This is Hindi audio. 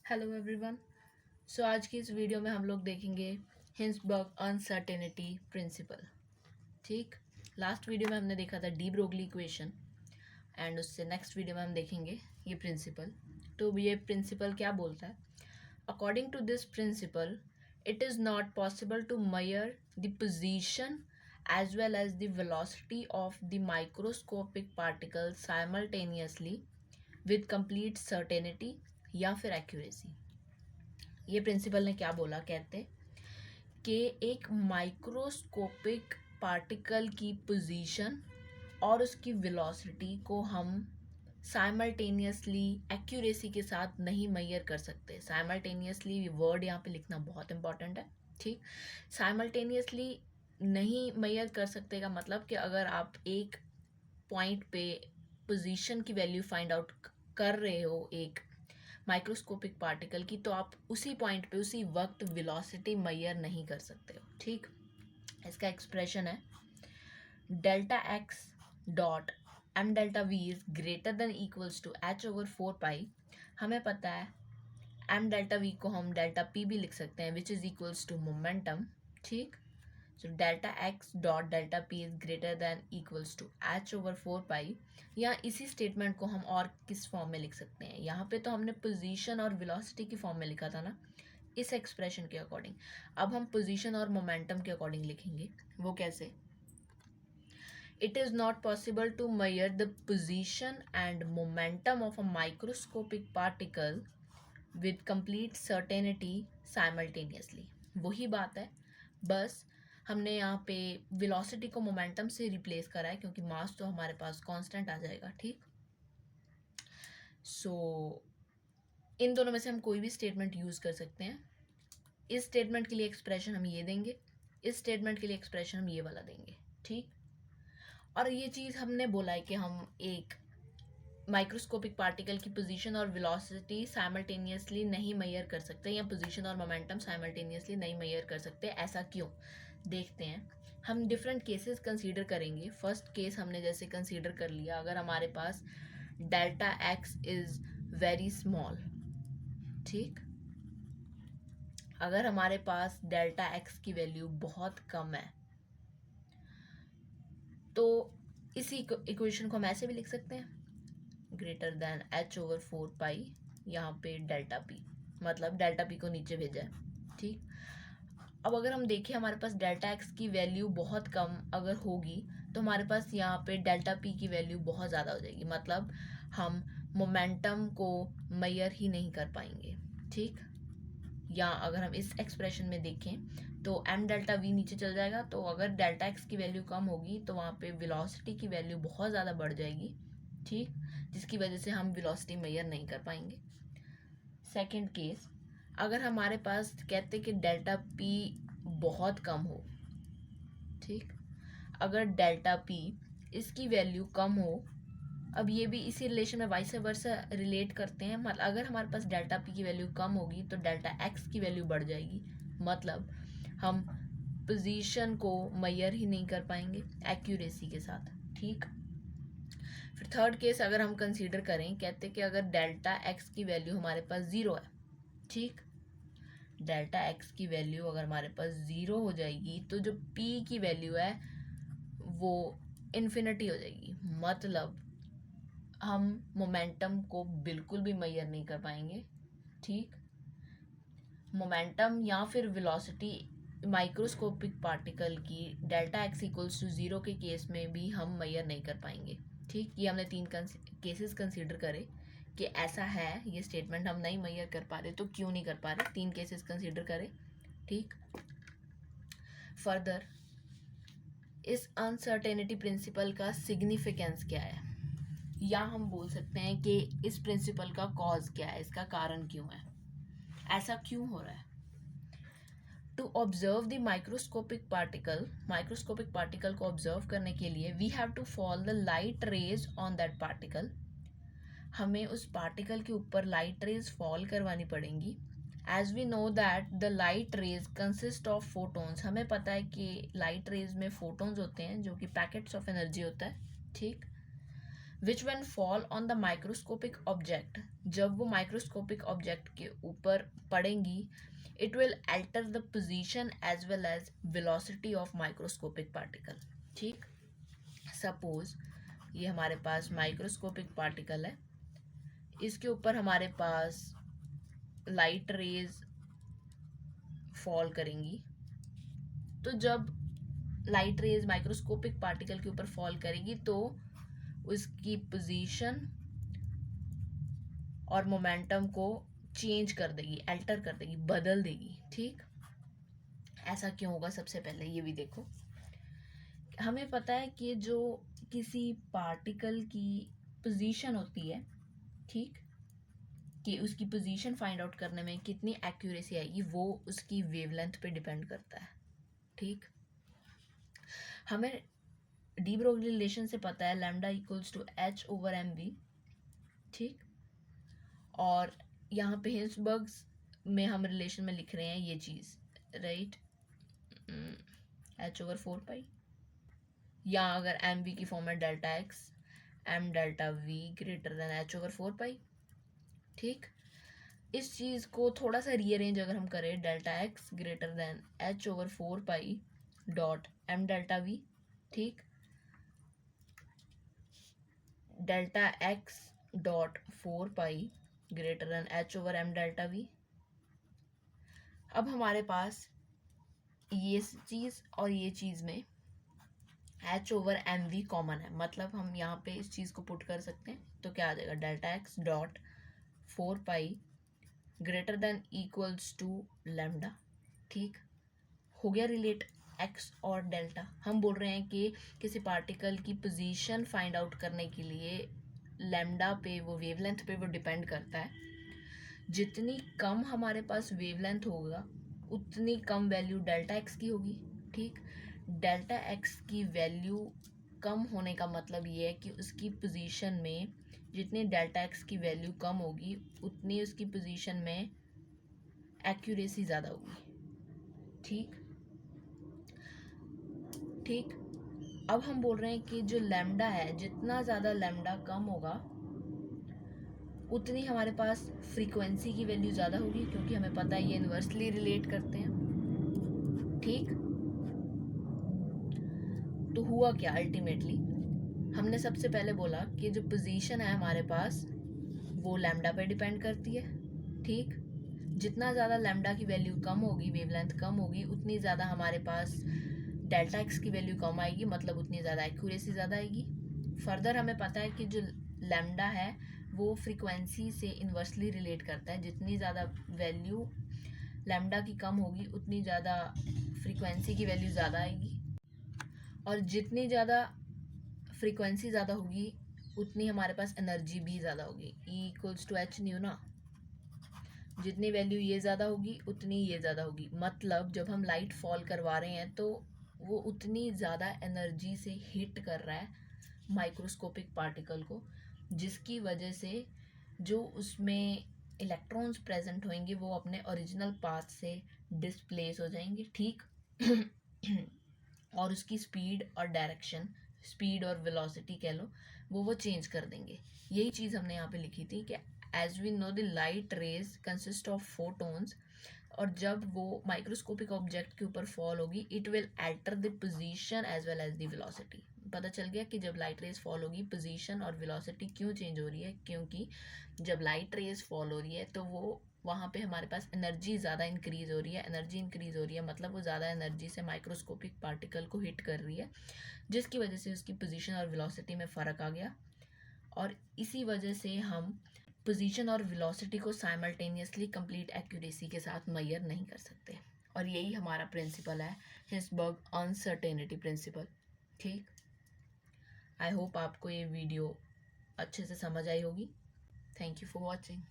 Hello everyone. आज की इस वीडियो में हम लोग देखेंगे हिंसबर्ग अनसर्टेनिटी प्रिंसिपल। ठीक, लास्ट वीडियो में हमने देखा था डी ब्रोगली इक्वेशन एंड उससे नेक्स्ट वीडियो में हम देखेंगे ये प्रिंसिपल। तो ये प्रिंसिपल क्या बोलता है? According to this principle it is not possible to measure the position as well as the velocity of the microscopic particles simultaneously with complete certainty या फिर accuracy। ये प्रिंसिपल ने क्या बोला, कहते कि एक माइक्रोस्कोपिक पार्टिकल की पोजीशन और उसकी वेलोसिटी को हम साइमल्टेनियसली एक्यूरेसी के साथ नहीं मेजर कर सकते। साइमल्टेनियसली वर्ड यहाँ पे लिखना बहुत इंपॉर्टेंट है। ठीक, साइमल्टेनियसली नहीं मेजर कर सकते का मतलब कि अगर आप एक पॉइंट पे पोजीशन की वैल्यू फाइंड आउट कर रहे हो एक माइक्रोस्कोपिक पार्टिकल की, तो आप उसी पॉइंट पे उसी वक्त वेलोसिटी मेजर नहीं कर सकते हो। ठीक, इसका एक्सप्रेशन है delta x dot m delta v is greater than equals to H over 4 pi. हमें पता है एम डेल्टा वी को हम डेल्टा पी भी लिख सकते हैं which is equals to momentum. ठीक, so delta x dot delta P is greater than equals to H over 4 pi. या इसी स्टेटमेंट को हम और किस फॉर्म में लिख सकते हैं? यहाँ पे तो हमने पोजीशन और वेलोसिटी की फॉर्म में लिखा था ना, इस एक्सप्रेशन के अकॉर्डिंग। अब हम पोजीशन और मोमेंटम के अकॉर्डिंग लिखेंगे। वो कैसे? It is not possible to measure the position and momentum of a microscopic particle with complete certainty simultaneously. वही बात है, बस हमने यहाँ पे वेलोसिटी को मोमेंटम से रिप्लेस करा है क्योंकि मास तो हमारे पास कांस्टेंट आ जाएगा। ठीक, इन दोनों में से हम कोई भी स्टेटमेंट यूज़ कर सकते हैं। इस स्टेटमेंट के लिए एक्सप्रेशन हम ये देंगे, इस स्टेटमेंट के लिए एक्सप्रेशन हम ये वाला देंगे। ठीक, और ये चीज़ हमने बोला है कि हम एक माइक्रोस्कोपिक पार्टिकल की पोजीशन और वेलोसिटी साइमल्टेनियसली नहीं मेजर कर सकते, या पोजीशन और मोमेंटम साइमल्टेनियसली नहीं मेजर कर सकते। ऐसा क्यों, देखते हैं। हम डिफरेंट केसेस कंसीडर करेंगे। फर्स्ट केस हमने जैसे कंसीडर कर लिया, अगर हमारे पास delta X is very small. ठीक, अगर हमारे पास डेल्टा एक्स की वैल्यू बहुत कम है तो इसी इक्वेशन को हम ऐसे भी लिख सकते हैं, ग्रेटर देन एच ओवर 4 पाई, यहाँ पे डेल्टा पी, मतलब डेल्टा पी को नीचे भेजा है। ठीक, अब अगर हम देखें हमारे पास डेल्टा एक्स की वैल्यू बहुत कम अगर होगी तो हमारे पास यहाँ पे डेल्टा पी की वैल्यू बहुत ज़्यादा हो जाएगी, मतलब हम मोमेंटम को मेजर ही नहीं कर पाएंगे। ठीक, या अगर हम इस एक्सप्रेशन में देखें तो एम डेल्टा वी नीचे चल जाएगा, तो अगर डेल्टा एक्स की वैल्यू कम होगी तो वहाँ पे वेलोसिटी की वैल्यू बहुत ज़्यादा बढ़ जाएगी। ठीक, जिसकी वजह से हम वेलोसिटी मेजर नहीं कर पाएंगे। सेकंड केस, अगर हमारे पास कहते कि डेल्टा पी बहुत कम हो। ठीक, अगर डेल्टा पी इसकी वैल्यू कम हो, अब ये भी इसी रिलेशन में वाइस वर्सा रिलेट करते हैं, मतलब अगर हमारे पास डेल्टा पी की वैल्यू कम होगी तो डेल्टा एक्स की वैल्यू बढ़ जाएगी, मतलब हम पोजीशन को मेजर ही नहीं कर पाएंगे एक्यूरेसी के साथ। ठीक, फिर थर्ड केस अगर हम कंसीडर करें, कहते कि अगर डेल्टा एक्स की वैल्यू हमारे पास ज़ीरो है। ठीक, डेल्टा एक्स की वैल्यू अगर हमारे पास ज़ीरो हो जाएगी तो जो पी की वैल्यू है वो इन्फिनिटी हो जाएगी, मतलब हम मोमेंटम को बिल्कुल भी मेजर नहीं कर पाएंगे। ठीक, मोमेंटम या फिर वेलोसिटी माइक्रोस्कोपिक पार्टिकल की delta x equals to zero के केस में भी हम मेजर नहीं कर पाएंगे। ठीक, ये हमने तीन केसेस कंसीडर करे कि ऐसा है, ये स्टेटमेंट हम नहीं मेजर कर पा रहे, तो क्यों नहीं कर पा रहे, तीन केसेस कंसीडर करें। ठीक, फर्दर इस अनसर्टेनिटी प्रिंसिपल का सिग्निफिकेंस क्या है, या हम बोल सकते हैं कि इस प्रिंसिपल का कॉज क्या है, इसका कारण क्यों है, ऐसा क्यों हो रहा है। To observe the microscopic particle को ऑब्जर्व करने के लिए we have to fall the light rays on that particle. हमें उस पार्टिकल के ऊपर लाइट रेज फॉल करवानी पड़ेंगी। As we know that the light rays consist of photons. हमें पता है कि लाइट रेज में फोटोन्स होते हैं जो कि पैकेट्स ऑफ एनर्जी होता है। ठीक, which one fall on the microscopic object, जब वो माइक्रोस्कोपिक ऑब्जेक्ट के ऊपर पड़ेंगी, it will alter the position as well as velocity of microscopic particle. ठीक, सपोज ये हमारे पास माइक्रोस्कोपिक पार्टिकल है, इसके ऊपर हमारे पास लाइट रेज फॉल करेंगी, तो जब लाइट रेज माइक्रोस्कोपिक पार्टिकल के ऊपर फॉल करेगी तो उसकी पोजीशन और मोमेंटम को चेंज कर देगी, अल्टर कर देगी, बदल देगी। ठीक, ऐसा क्यों होगा? सबसे पहले ये भी देखो, हमें पता है कि जो किसी पार्टिकल की पोजीशन होती है, ठीक, कि उसकी पोजीशन फाइंड आउट करने में कितनी एक्यूरेसी आएगी, वो उसकी वेवलेंथ पे डिपेंड करता है। ठीक, हमें डी ब्रोगली रिलेशन से पता है lambda equals to H over m v. ठीक, और यहाँ पे हिल्सबर्ग्स में हम रिलेशन में लिख रहे हैं ये चीज़, राइट, एच ओवर 4 पाई, या अगर एम वी की फॉर्म है delta x m delta v greater than h over 4 pi. ठीक, इस चीज़ को थोड़ा सा रीअरेंज अगर हम करें, delta x greater than h over 4 pi dot m delta v. ठीक, delta x dot 4 pi greater than h over m delta v. अब हमारे पास ये चीज़ और ये चीज़ में h over m v common है, मतलब हम यहाँ पे इस चीज़ को पुट कर सकते हैं, तो क्या आ जाएगा, delta x dot 4 pi greater than equals to lambda. ठीक, हो गया रिलेट एक्स और डेल्टा। हम बोल रहे हैं कि किसी पार्टिकल की पोजीशन फाइंड आउट करने के लिए लैम्डा पे, वो वेवलेंथ पे वो डिपेंड करता है। जितनी कम हमारे पास वेवलेंथ होगा उतनी कम वैल्यू डेल्टा एक्स की होगी। ठीक, डेल्टा एक्स की वैल्यू कम होने का मतलब ये है कि उसकी पोजीशन में जितनी डेल्टा एक्स की वैल्यू कम होगी उतनी उसकी पोजीशन में एक्यूरेसी ज़्यादा होगी। ठीक, ठीक, अब हम बोल रहे हैं कि जो लैम्डा है, जितना ज़्यादा लैम्डा कम होगा उतनी हमारे पास फ्रीक्वेंसी की वैल्यू ज़्यादा होगी, क्योंकि हमें पता है ये इन्वर्सली रिलेट करते हैं। ठीक, तो हुआ क्या अल्टीमेटली, हमने सबसे पहले बोला कि जो पोजीशन है हमारे पास वो लैम्डा पे डिपेंड करती है। ठीक, जितना ज़्यादा लैम्डा की वैल्यू कम होगी, वेवलेंथ कम होगी, उतनी ज़्यादा हमारे पास डेल्टा एक्स की वैल्यू कम आएगी, मतलब उतनी ज़्यादा एक्यूरेसी ज़्यादा आएगी। फर्दर हमें पता है कि जो लैम्डा है वो फ्रीक्वेंसी से इन्वर्सली रिलेट करता है, जितनी ज़्यादा वैल्यू लैम्डा की कम होगी उतनी ज़्यादा फ्रीक्वेंसी की वैल्यू ज़्यादा आएगी, और जितनी ज़्यादा फ्रीक्वेंसी ज़्यादा होगी उतनी हमारे पास एनर्जी भी ज़्यादा होगी, E equals to h nu ना, जितनी वैल्यू ये ज़्यादा होगी उतनी ये ज़्यादा होगी। मतलब जब हम लाइट फॉल करवा रहे हैं तो वो उतनी ज़्यादा एनर्जी से हिट कर रहा है माइक्रोस्कोपिक पार्टिकल को, जिसकी वजह से जो उसमें इलेक्ट्रॉन्स प्रेजेंट होंगे वो अपने ओरिजिनल पाथ से डिस्प्लेस हो जाएंगे। ठीक, और उसकी स्पीड और डायरेक्शन, स्पीड और वेलोसिटी कह लो, वो चेंज कर देंगे। यही चीज़ हमने यहाँ पे लिखी थी कि as we know the light rays consist of photons, और जब वो माइक्रोस्कोपिक ऑब्जेक्ट के ऊपर फॉल होगी it will alter the position as well as the velocity. पता चल गया कि जब लाइट रेज फॉल होगी पोजीशन और वेलोसिटी क्यों चेंज हो रही है, क्योंकि जब लाइट रेज फॉल हो रही है तो वो वहाँ पे हमारे पास एनर्जी ज़्यादा इंक्रीज़ हो रही है। एनर्जी इंक्रीज़ हो रही है मतलब वो ज़्यादा एनर्जी से माइक्रोस्कोपिक पार्टिकल को हिट कर रही है, जिसकी वजह से उसकी पोजीशन और वेलोसिटी में फ़र्क आ गया, और इसी वजह से हम पोजीशन और वेलोसिटी को साइमल्टेनियसली कंप्लीट एक्यूरेसी के साथ मेजर नहीं कर सकते। और यही हमारा प्रिंसिपल है, हिल्सबर्ग अनसर्टेनिटी प्रिंसिपल। ठीक, आई होप आपको ये वीडियो अच्छे से समझ आई होगी। Thank you for watching.